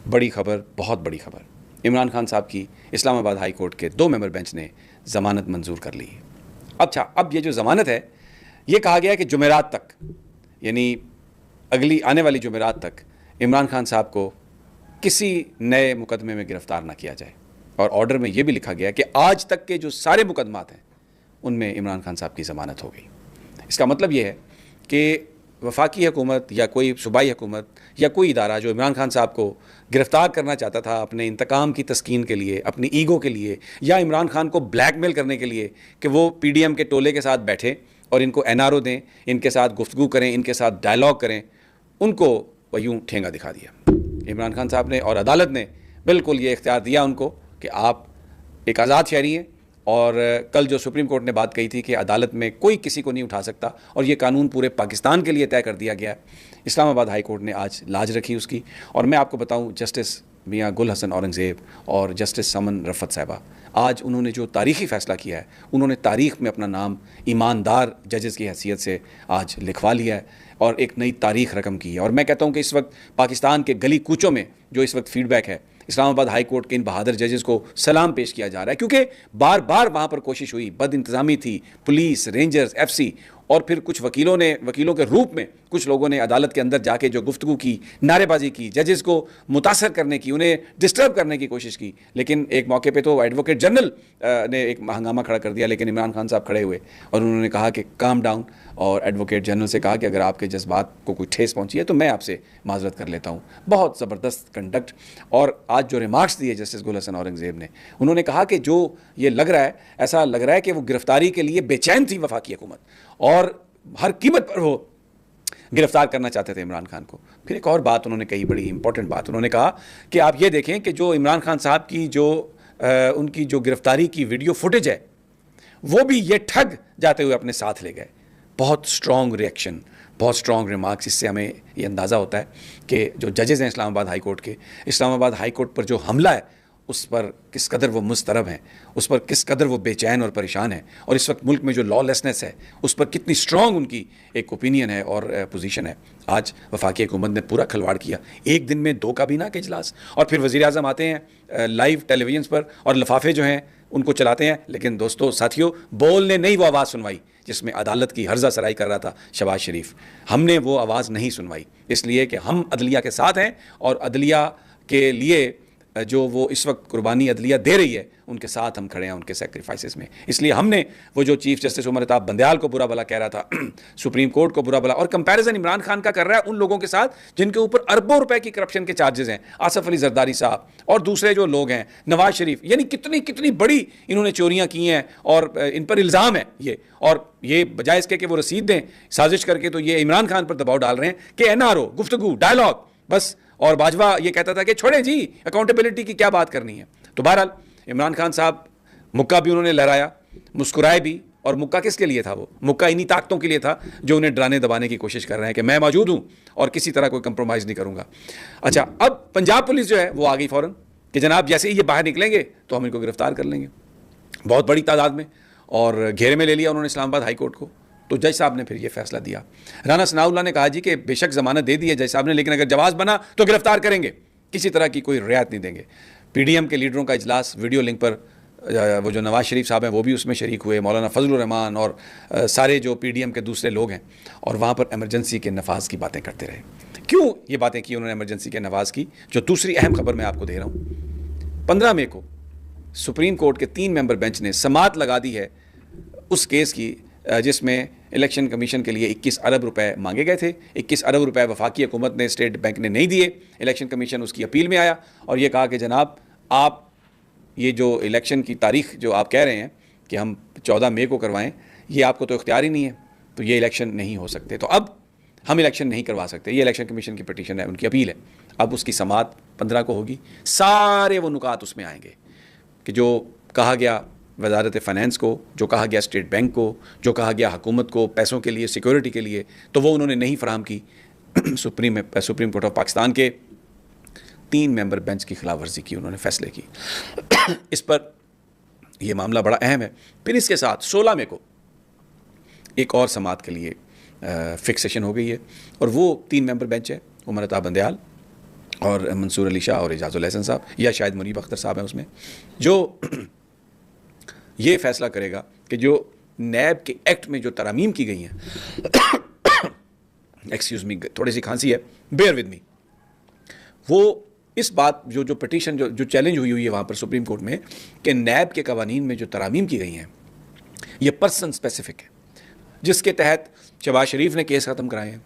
बड़ी खबर, बहुत बड़ी खबर। इमरान खान साहब की इस्लामाबाद हाई कोर्ट के 2 मेंबर बेंच ने ज़मानत मंजूर कर ली है। अच्छा, अब ये जो ज़मानत है, ये कहा गया है कि जुमेरात तक, यानी अगली आने वाली जुमेरात तक इमरान खान साहब को किसी नए मुकदमे में गिरफ्तार ना किया जाए। और ऑर्डर में ये भी लिखा गया कि आज तक के जो सारे मुकदमात हैं उनमें इमरान खान साहब की ज़मानत हो गई। इसका मतलब ये है कि वफाकी हुकूमत या कोई सूबाई हुकूमत या कोई इदारा जो इमरान खान साहब को गिरफ़्तार करना चाहता था अपने इंतकाम की तस्कीन के लिए, अपनी ईगो के लिए, या इमरान खान को ब्लैकमेल करने के लिए कि वो PDM के टोले के साथ बैठे और इनको NRO दें, इनके साथ गुफ्तगू करें, इनके साथ डायलॉग करें, उनको वह यूँ ठेंगा दिखा दिया इमरान खान साहब ने। और अदालत ने बिल्कुल ये इख्तियार दिया उनको कि आप एक आज़ाद शहरी हैं। और कल जो सुप्रीम कोर्ट ने बात कही थी कि अदालत में कोई किसी को नहीं उठा सकता, और ये कानून पूरे पाकिस्तान के लिए तय कर दिया गया है। इस्लामाबाद हाई कोर्ट ने आज लाज रखी उसकी। और मैं आपको बताऊं, जस्टिस मियां गुल हसन औरंगज़ेब और जस्टिस समन रफ़त साहिबा, आज उन्होंने जो तारीख़ी फ़ैसला किया है, उन्होंने तारीख़ में अपना नाम ईमानदार जजेस की हैसियत से आज लिखवा लिया है और एक नई तारीख़ रकम की है। और मैं कहता हूँ कि इस वक्त पाकिस्तान के गली कूचों में जो इस वक्त फ़ीडबैक है, इस्लामाबाद हाई कोर्ट के इन बहादुर जजेस को सलाम पेश किया जा रहा है, क्योंकि बार बार वहाँ पर कोशिश हुई, बद इंतज़ामी थी, पुलिस, रेंजर्स, FC, और फिर कुछ वकीलों के रूप में कुछ लोगों ने अदालत के अंदर जाके जो गुफ्तगू की, नारेबाजी की, जजेस को मुतासर करने की, उन्हें डिस्टर्ब करने की कोशिश की। लेकिन एक मौके पे तो एडवोकेट जनरल ने एक हंगामा खड़ा कर दिया, लेकिन इमरान खान साहब खड़े हुए और उन्होंने कहा कि काम डाउन, और एडवोकेट जनरल से कहा कि अगर आपके जज्बात को कोई ठेस पहुंची है तो मैं आपसे माजरत कर लेता हूं। बहुत ज़बरदस्त कंडक्ट। और आज जो रिमार्क्स दिए जस्टिस गुल हसन औरंगज़ेब ने, उन्होंने कहा कि जो ये लग रहा है, ऐसा लग रहा है कि वो गिरफ्तारी के लिए बेचैन थी वफाकी हुकूमत और हर कीमत पर वो गिरफ्तार करना चाहते थे इमरान खान को। फिर एक और बात उन्होंने कही, बड़ी इंपॉर्टेंट बात। उन्होंने कहा कि आप ये देखें कि जो इमरान खान साहब की उनकी जो गिरफ्तारी की वीडियो फुटेज है, वो भी ये ठग जाते हुए अपने साथ ले गए। बहुत स्ट्रॉन्ग रिएक्शन, बहुत स्ट्रॉन्ग रिमार्क्स। इससे हमें ये अंदाज़ा होता है कि जो जजेज़ हैं इस्लामाबाद हाई कोर्ट के, इस्लामाबाद हाई कोर्ट पर जो हमला है उस पर किस कदर वो मुस्तरब हैं, उस पर किस कदर वो बेचैन और परेशान हैं, और इस वक्त मुल्क में जो लॉलेसनेस है उस पर कितनी स्ट्रॉन्ग उनकी एक ओपिनियन है और पोजीशन है। आज वफाकी हुकूमत ने पूरा खिलवाड़ किया, एक दिन में 2 काबीना के इजलास, और फिर वज़ीर आज़म आते हैं लाइव टेलीविजन पर और लिफाफे जो हैं उनको चलाते हैं। लेकिन दोस्तों, साथियों, बोल ने नहीं वो आवाज़ सुनवाई जिसमें अदालत की हर्जा सराई कर रहा था शहबाज शरीफ। हमने वो आवाज़ नहीं सुनवाई, इसलिए कि हम अदलिया के साथ हैं और अदलिया के लिए जो वो इस वक्त कुर्बानी अदलिया दे रही है उनके साथ हम खड़े हैं, उनके सेक्रीफाइसेस में। इसलिए हमने वो जो चीफ जस्टिस उमर अताब बंदयाल को बुरा भला कह रहा था, सुप्रीम कोर्ट को बुरा भला, और कंपैरिजन इमरान खान का कर रहा है उन लोगों के साथ जिनके ऊपर अरबों रुपए की करप्शन के चार्जेस हैं, आसफ अली जरदारी साहब और दूसरे जो लोग हैं, नवाज शरीफ, यानी कितनी कितनी बड़ी इन्होंने चोरियां की हैं और इन पर इल्ज़ाम है ये। और ये बजाय इसके कि वो रसीद दें साजिश करके, तो ये इमरान खान पर दबाव डाल रहे हैं कि NRO, गुफ्तगू, डायलॉग बस। और बाजवा ये कहता था कि छोड़े जी, अकाउंटेबिलिटी की क्या बात करनी है। तो बहरहाल इमरान खान साहब मुक्का भी उन्होंने लहराया, मुस्कुराए भी। और मुक्का किसके लिए था? वो मुक्का इन्हीं ताकतों के लिए था जो उन्हें डराने दबाने की कोशिश कर रहे हैं कि मैं मौजूद हूं और किसी तरह कोई कंप्रोमाइज़ नहीं करूंगा। अच्छा, अब पंजाब पुलिस जो है वो आ गई फ़ौरन कि जनाब जैसे ही ये बाहर निकलेंगे तो हम इनको गिरफ्तार कर लेंगे, बहुत बड़ी तादाद में, और घेरे में ले लिया उन्होंने इस्लामाबाद हाई कोर्ट को। तो जज साहब ने फिर ये फैसला दिया। राना सनाउल्लाह ने कहा जी कि बेशक ज़मानत दे दी है जज साहब ने, लेकिन अगर जवाब बना तो गिरफ्तार करेंगे, किसी तरह की कोई रियायत नहीं देंगे। PDM के लीडरों का इजलास वीडियो लिंक पर, वो जो नवाज शरीफ साहब हैं वो भी उसमें शरीक हुए, मौलाना फजलुर रहमान और सारे जो PDM के दूसरे लोग हैं, और वहाँ पर एमरजेंसी के नफाज की बातें करते रहे। क्यों ये बातें की उन्होंने एमरजेंसी के नफाज की? जो दूसरी अहम खबर मैं आपको दे रहा हूँ, 15 मई को सुप्रीम कोर्ट के 3 मेंबर बेंच ने समात लगा दी है उस केस की जिसमें इलेक्शन कमीशन के लिए 21 अरब रुपए मांगे गए थे। 21 अरब रुपए वफाकी हुकूमत ने, स्टेट बैंक ने नहीं दिए। इलेक्शन कमीशन उसकी अपील में आया और ये कहा कि जनाब, आप ये जो इलेक्शन की तारीख जो आप कह रहे हैं कि हम 14 मई को करवाएं, ये आपको तो इख्तियार ही नहीं है, तो ये इलेक्शन नहीं हो सकते। तो अब हम इलेक्शन नहीं करवा सकते। ये इलेक्शन कमीशन की पिटीशन है, उनकी अपील है। अब उसकी समात 15 को होगी। सारे वो नुकात उसमें आएंगे कि जो कहा गया वजारत फ़ाइनेंस को, जो कहा गया स्टेट बैंक को, जो कहा गया हुकूमत को पैसों के लिए, सिक्योरिटी के लिए, तो वो उन्होंने नहीं फराहम की। सुप्रीम कोर्ट ऑफ पाकिस्तान के 3 मेंबर बेंच की खिलाफ वर्जी की उन्होंने फैसले की। इस पर यह मामला बड़ा अहम है। फिर इसके साथ 16 मई को एक और समात के लिए फिक्सेशन हो गई है, और वो 3 मेंबर बेंच है, उमर अताब बंदयाल और मंसूर अली शाह और एजाजुल एहसन साहब, या शायद मुनीब अख्तर साहब हैं उसमें, जो ये फैसला करेगा कि जो नैब के एक्ट में जो तरामीम की गई हैं एक्सक्यूज़ मी, थोड़ी सी खांसी है, बेयर विद मी, वो इस बात जो पिटीशन जो चैलेंज हुई है वहाँ पर सुप्रीम कोर्ट में कि नैब के कवानीन में जो तरामीम की गई हैं ये पर्सन स्पेसिफिक है, जिसके तहत शहबाज शरीफ ने केस ख़त्म कराए हैं,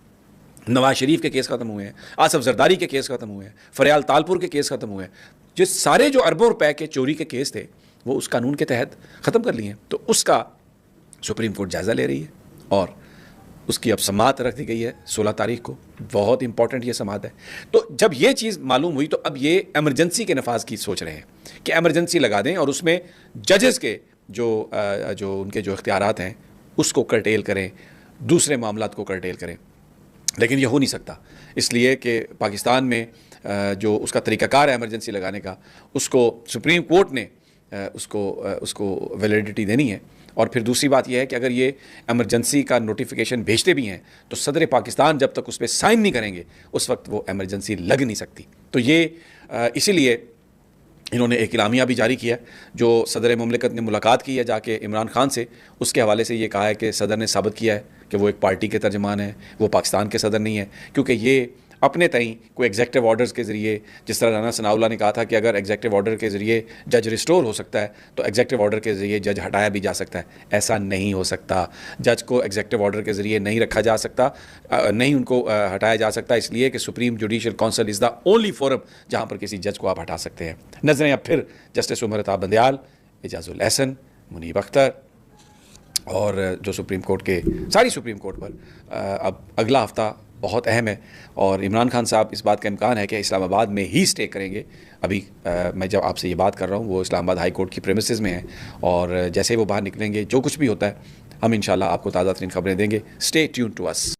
नवाज शरीफ के केस ख़त्म हुए हैं, आसफ जरदारी के केस ख़त्म हुए हैं, फरियाल तालपुर के केस ख़त्म हुए हैं, जिस सारे जो अरबों रुपए के चोरी के केस थे वो उस कानून के तहत ख़त्म कर लिए हैं। तो उसका सुप्रीम कोर्ट जायज़ा ले रही है और उसकी अब समाअत रख दी गई है 16 तारीख को। बहुत इंपॉर्टेंट ये समाअत है। तो जब ये चीज़ मालूम हुई तो अब ये एमरजेंसी के नफाज की सोच रहे हैं कि एमरजेंसी लगा दें और उसमें जजेस के जो उनके जो इख्तियारात हैं उसको कर्टेल करें, दूसरे मामलात को कर्टेल करें। लेकिन ये हो नहीं सकता, इसलिए कि पाकिस्तान में जो उसका तरीक़ाकार है एमरजेंसी लगाने का, उसको सुप्रीम कोर्ट ने उसको वैलिडिटी देनी है। और फिर दूसरी बात यह है कि अगर ये एमरजेंसी का नोटिफिकेशन भेजते भी हैं तो सदर पाकिस्तान जब तक उस पर साइन नहीं करेंगे उस वक्त वो एमरजेंसी लग नहीं सकती। तो ये इसीलिए इन्होंने एक इलामिया भी जारी किया, जो सदर मुमलिकत ने मुलाकात की है जाके इमरान खान से, उसके हवाले से ये कहा है कि सदर ने साबित किया है कि वो एक पार्टी के तर्जमान है, वो पाकिस्तान के सदर नहीं है, क्योंकि ये अपने तई कोई एग्जेक्टिव ऑर्डर्स के ज़रिए, जिस तरह राना सनाउल्लाह ने कहा था कि अगर एग्जेक्टिव ऑर्डर के ज़रिए जज रिस्टोर हो सकता है तो एग्जेक्टिव ऑर्डर के ज़रिए जज हटाया भी जा सकता है। ऐसा नहीं हो सकता, जज को एग्जेक्टिव ऑर्डर के ज़रिए नहीं रखा जा सकता, नहीं उनको हटाया जा सकता, इसलिए कि supreme judicial council is the only forum जहाँ पर किसी जज को आप हटा सकते हैं। नजरें अब फिर जस्टिस उमर अता बंदयाल, एजाजुल एहसन, मुनीब अख्तर और जो सुप्रीम कोर्ट के सारी सुप्रीम कोर्ट पर अब अगला हफ़्ता बहुत अहम है। और इमरान खान साहब, इस बात का इम्कान है कि इस्लामाबाद में ही स्टे करेंगे। अभी मैं जब आपसे ये बात कर रहा हूँ वो इस्लामाबाद हाई कोर्ट की प्रेमिसेस में है, और जैसे ही वो बाहर निकलेंगे जो कुछ भी होता है हम इंशाल्लाह आपको ताज़ा तरीन खबरें देंगे। Stay tune to us.